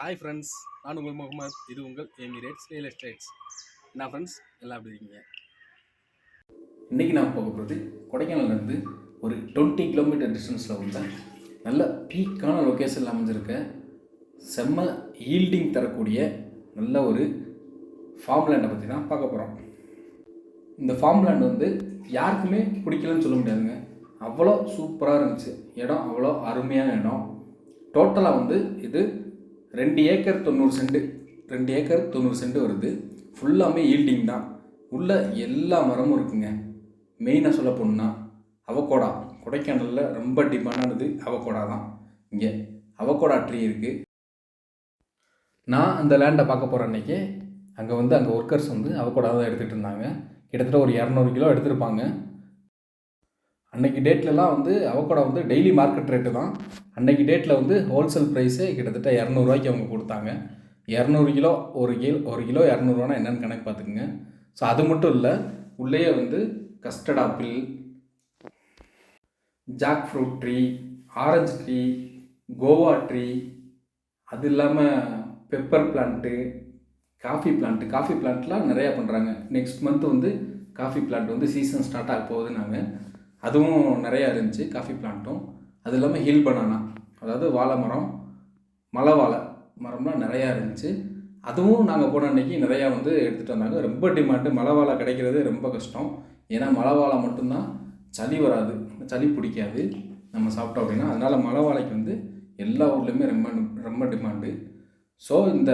Hi friends, நான் உங்கள் முகமது. இது உங்கள் எமிரேட்ஸ் ரியல் எஸ்டேட்ஸ். என்ன ஃப்ரெண்ட்ஸ், எல்லாம் எப்படி இருக்கீங்க? இன்றைக்கி நான் போக போகிறது கொடைக்கானல்லேருந்து ஒரு 20 கிலோமீட்டர் டிஸ்டன்ஸில் உள்ள நல்ல பீக்கான லொக்கேஷனில் அமைஞ்சிருக்க செம்ம ஈல்டிங் தரக்கூடிய நல்ல ஒரு ஃபார்ம் லேண்டை பற்றி தான் பார்க்க போகிறோம். இந்த ஃபார்ம் லேண்ட் வந்து யாருக்குமே பிடிக்கலன்னு சொல்ல முடியாதுங்க. அவ்வளோ சூப்பராக இருந்துச்சு. இடம் அவ்வளோ அருமையான இடம். டோட்டலாக வந்து இது 2 ஏக்கர் 90 சென்ட் 2 ஏக்கர் 90 சென்ட் வருது. ஃபுல்லாமே ஈல்டிங் தான். உள்ள எல்லா மரமும் இருக்குங்க. மெயினாக சொல்ல போனால் அவகோடா, கொடைக்கானலில் ரொம்ப டிமாண்டானது அவகோடா தான். இங்கே அவகோடா ட்ரீ இருக்குது. நான் அந்த லேண்டை பார்க்க போகிற அன்றைக்கி அங்கே ஒர்க்கர்ஸ் வந்து அவகோடா தான் எடுத்துகிட்டு இருந்தாங்க. கிட்டத்தட்ட ஒரு 200 கிலோ எடுத்திருப்பாங்க. அன்றைக்கி டேட்லலாம் வந்து அவகோடா வந்து டெய்லி மார்க்கெட் ரேட்டு தான். அன்றைக்கி டேட்டில் வந்து ஹோல்சேல் ப்ரைஸே கிட்டத்தட்ட 200 ரூபாய்க்கு அவங்க கொடுத்தாங்க. 200 கிலோ ஒரு கிலோ 200 ரூபானா என்னென்னு கணக்கு பார்த்துக்குங்க. ஸோ அது மட்டும் இல்லை, உள்ளேயே வந்து custard apple, jackfruit tree, orange tree, guava tree, அது இல்லாமல் பெப்பர் பிளான்ட்டு, காஃபி பிளான்ட்லாம் நிறையா பண்ணுறாங்க. நெக்ஸ்ட் மந்த் வந்து காஃபி பிளான்ட் வந்து சீசன் ஸ்டார்ட் ஆக போகுதுன்னாங்க. அதுவும் நிறையா இருந்துச்சு காஃபி பிளான்ட்டும். அது இல்லாமல் ஹில் பனானா, அதாவது வாழை மரம், மலை வாழை மரம்லாம் நிறையா இருந்துச்சு. அதுவும் நாங்கள் போன அன்றைக்கி நிறையா வந்து எடுத்துகிட்டு வந்தாங்க. ரொம்ப டிமாண்டு. மலை வாழை கிடைக்கிறது ரொம்ப கஷ்டம். ஏன்னா மலை வாழை மட்டும்தான் சளி வராது, சளி பிடிக்காது நம்ம சாப்பிட்டோம் அப்படின்னா. அதனால் மலை வாழைக்கு வந்து எல்லா ஊர்லேயுமே ரொம்ப ரொம்ப டிமாண்டு. ஸோ இந்த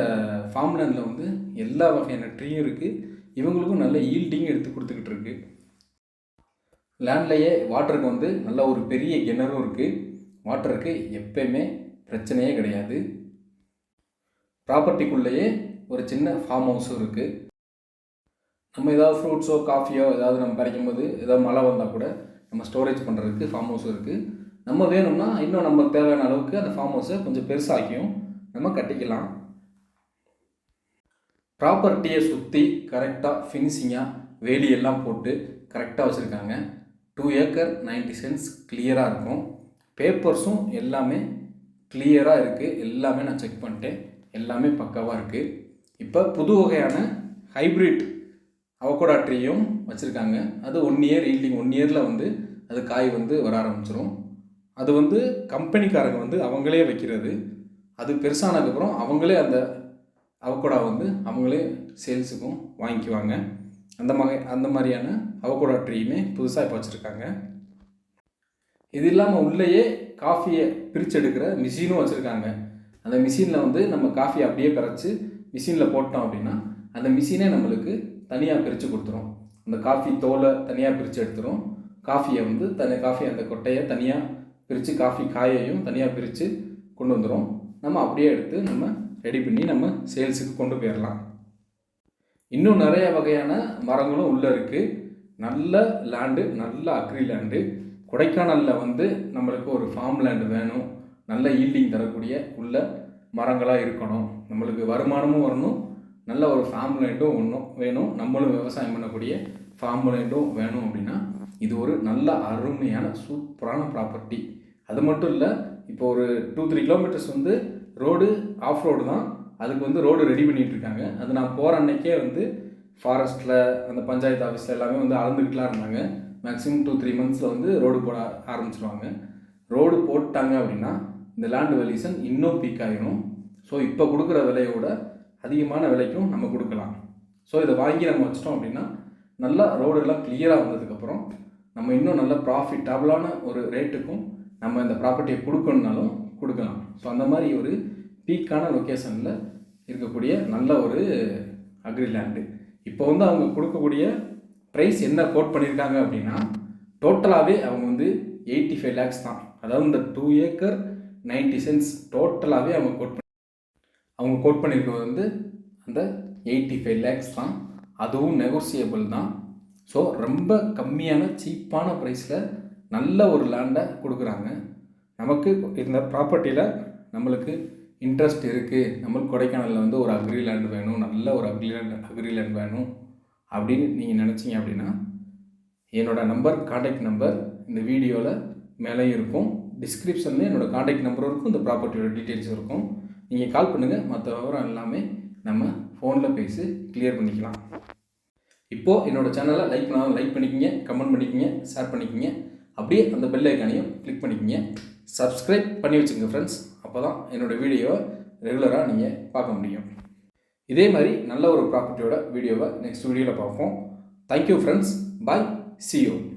ஃபார்ம் லேண்டில் வந்து எல்லா வகையான ட்ரீயும் இருக்குது. இவங்களுக்கும் நல்ல ஈல்டிங் எடுத்து கொடுத்துக்கிட்டு இருக்குது. லேண்ட்லேயே வாட்டருக்கு வந்து நல்ல ஒரு பெரிய கிணறும் இருக்குது. வாட்டருக்கு எப்பயுமே பிரச்சனையே கிடையாது. ப்ராப்பர்ட்டிக்குள்ளேயே ஒரு சின்ன ஃபார்ம் ஹவுஸும் இருக்குது. நம்ம ஏதாவது ஃப்ரூட்ஸோ காஃபியோ ஏதாவது நம்ம பறிக்கும்போது ஏதாவது மழை வந்தால் கூட நம்ம ஸ்டோரேஜ் பண்ணுறதுக்கு ஃபார்ம் ஹவுஸும் இருக்குது. நம்ம வேணும்னா இன்னும் நமக்கு தேவையான அளவுக்கு அந்த ஃபார்ம் ஹவுஸை கொஞ்சம் பெருசாக்கியும் நம்ம கட்டிக்கலாம். ப்ராப்பர்ட்டியை சுற்றி கரெக்டாக ஃபினிஷிங்காக வேலியெல்லாம் போட்டு கரெக்டாக வச்சுருக்காங்க. 2 ஏக்கர் 90 சென்ட்ஸ் கிளியராக இருக்கும். பேப்பர்ஸும் எல்லாமே கிளியராக இருக்குது. எல்லாமே நான் செக் பண்ணிட்டேன். எல்லாமே பக்காவாக இருக்குது. இப்போ புது வகையான ஹைப்ரிட் அவகோடா ட்ரீயும் வச்சுருக்காங்க. அது 1 இயர் ஈல்டிங். 1 இயரில் வந்து அது காய் வந்து வர ஆரம்பிச்சிடும். அது வந்து கம்பெனிக்காரங்க வந்து அவங்களே வைக்கிறது. அது பெருசானதுக்கப்புறம் அவங்களே அந்த அவகோடா வந்து அவங்களே சேல்ஸுக்கும் வாங்கிக்குவாங்க. அந்த மாதிரியான அவகோடா ட்ரீயுமே புதுசாக இப்போ வச்சுருக்காங்க. இது இல்லாமல் உள்ளேயே காஃபியை பிரித்து எடுக்கிற மிஷினும் வச்சுருக்காங்க. அந்த மிஷினில் வந்து நம்ம காஃபியை அப்படியே பிறச்சி மிஷினில் போட்டோம் அப்படின்னா அந்த மிஷினே நம்மளுக்கு தனியாக பிரித்து கொடுத்துரும். அந்த காஃபி தோலை தனியாக பிரித்து எடுத்துரும். காஃபியை வந்து காஃபி அந்த கொட்டையை தனியாக பிரித்து காஃபி காயையும் தனியாக பிரித்து கொண்டு வந்துடும். நம்ம அப்படியே எடுத்து நம்ம ரெடி பண்ணி நம்ம சேல்ஸுக்கு கொண்டு போயிடலாம். இன்னும் நிறைய வகையான மரங்களும் உள்ளே இருக்குது. நல்ல லேண்டு, நல்ல அக்ரி லேண்டு. கொடைக்கானலில் வந்து நம்மளுக்கு ஒரு ஃபார்ம் லேண்டு வேணும். நல்ல ஈல்டிங் தரக்கூடிய உள்ள மரங்களாக இருக்கணும். நம்மளுக்கு வருமானமும் வரணும். நல்ல ஒரு ஃபார்ம் லேண்டும் ஒன்றும் வேணும். நம்மளும் விவசாயம் பண்ணக்கூடிய ஃபார்ம் லேண்டும் வேணும் அப்படின்னா இது ஒரு நல்ல அருமையான சூப்பரான ப்ராப்பர்ட்டி. அது மட்டும் இல்லை, இப்போ ஒரு 2-3 கிலோமீட்டர்ஸ் வந்து ரோடு ஆஃப் ரோடு தான். அதுக்கு வந்து ரோடு ரெடி பண்ணிகிட்டு இருக்காங்க. அது நான் போகிற அன்றைக்கே வந்து ஃபாரஸ்ட்டில் அந்த பஞ்சாயத்து ஆஃபீஸில் எல்லாமே வந்து அளந்துக்கிட்டுலாம் இருந்தாங்க. மேக்ஸிமம் 2-3 மந்த்ஸில் வந்து ரோடு போட ஆரம்பிச்சிருவாங்க. ரோடு போட்டாங்க அப்படின்னா இந்த லேண்ட் வேல்யூஷன் இன்னும் பீக் ஆகிடும். ஸோ இப்போ கொடுக்குற விலையோட அதிகமான விலைக்கும் நம்ம கொடுக்கலாம். ஸோ இதை வாங்கி நம்ம வச்சிட்டோம் அப்படின்னா நல்லா ரோடெல்லாம் கிளியராக வந்ததுக்கப்புறம் நம்ம இன்னும் நல்ல ப்ராஃபிட்டபிளான ஒரு ரேட்டுக்கும் நம்ம இந்த ப்ராப்பர்ட்டியை கொடுக்கணுன்னாலும் கொடுக்கலாம். ஸோ அந்த மாதிரி ஒரு பீக்கான லொக்கேஷனில் இருக்கக்கூடிய நல்ல ஒரு அக்ரி லேண்டு. இப்போ வந்து அவங்க கொடுக்கக்கூடிய ப்ரைஸ் என்ன கோட் பண்ணியிருக்காங்க அப்படின்னா டோட்டலாகவே அவங்க வந்து 85 lakhs தான். அதாவது இந்த 2 ஏக்கர் 90 சென்ட்ஸ் டோட்டலாகவே அவங்க கோட் பண்ணியிருக்கிறது வந்து அந்த 85 lakhs தான். அதுவும் நெகோசியபிள் தான். ஸோ ரொம்ப கம்மியான சீப்பான ப்ரைஸில் நல்ல ஒரு லேண்டை கொடுக்குறாங்க. நமக்கு இந்த ப்ராப்பர்ட்டியில் நம்மளுக்கு இன்ட்ரெஸ்ட் இருக்குது. நம்மளுக்கு கொடைக்கானலில் வந்து ஒரு அக்ரி லேண்ட் வேணும், நல்ல ஒரு அக்ரி லேண்ட் வேணும் அப்படின்னு நீங்கள் நினச்சிங்க அப்படின்னா என்னோடய நம்பர், காண்டாக்ட் நம்பர் இந்த வீடியோவில் மேலே இருக்கும். டிஸ்கிரிப்ஷனில் என்னோடய காண்டாக்ட் நம்பரும் இருக்கும், இந்த ப்ராப்பர்ட்டியோட டீட்டெயில்ஸும் இருக்கும். நீங்கள் கால் பண்ணுங்கள், மற்ற விவரம் எல்லாமே நம்ம ஃபோனில் பேசி கிளியர் பண்ணிக்கலாம். இப்போது என்னோடய சேனலை லைக் பண்ணாலும் லைக் பண்ணிக்கிங்க, கமெண்ட் பண்ணிக்கிங்க, ஷேர் பண்ணிக்கிங்க. அப்படியே அந்த பெல் ஐக்கானையும் கிளிக் பண்ணிக்கிங்க. சப்ஸ்கிரைப் பண்ணி வச்சுக்கோங்க ஃப்ரெண்ட்ஸ். அப்போ தான் என்னோடய வீடியோவை ரெகுலராக நீங்கள் பார்க்க முடியும். இதே மாதிரி நல்ல ஒரு ப்ராப்பர்ட்டியோட வீடியோவை நெக்ஸ்ட் வீடியோவில் பார்ப்போம். Thank you friends. Bye. See you.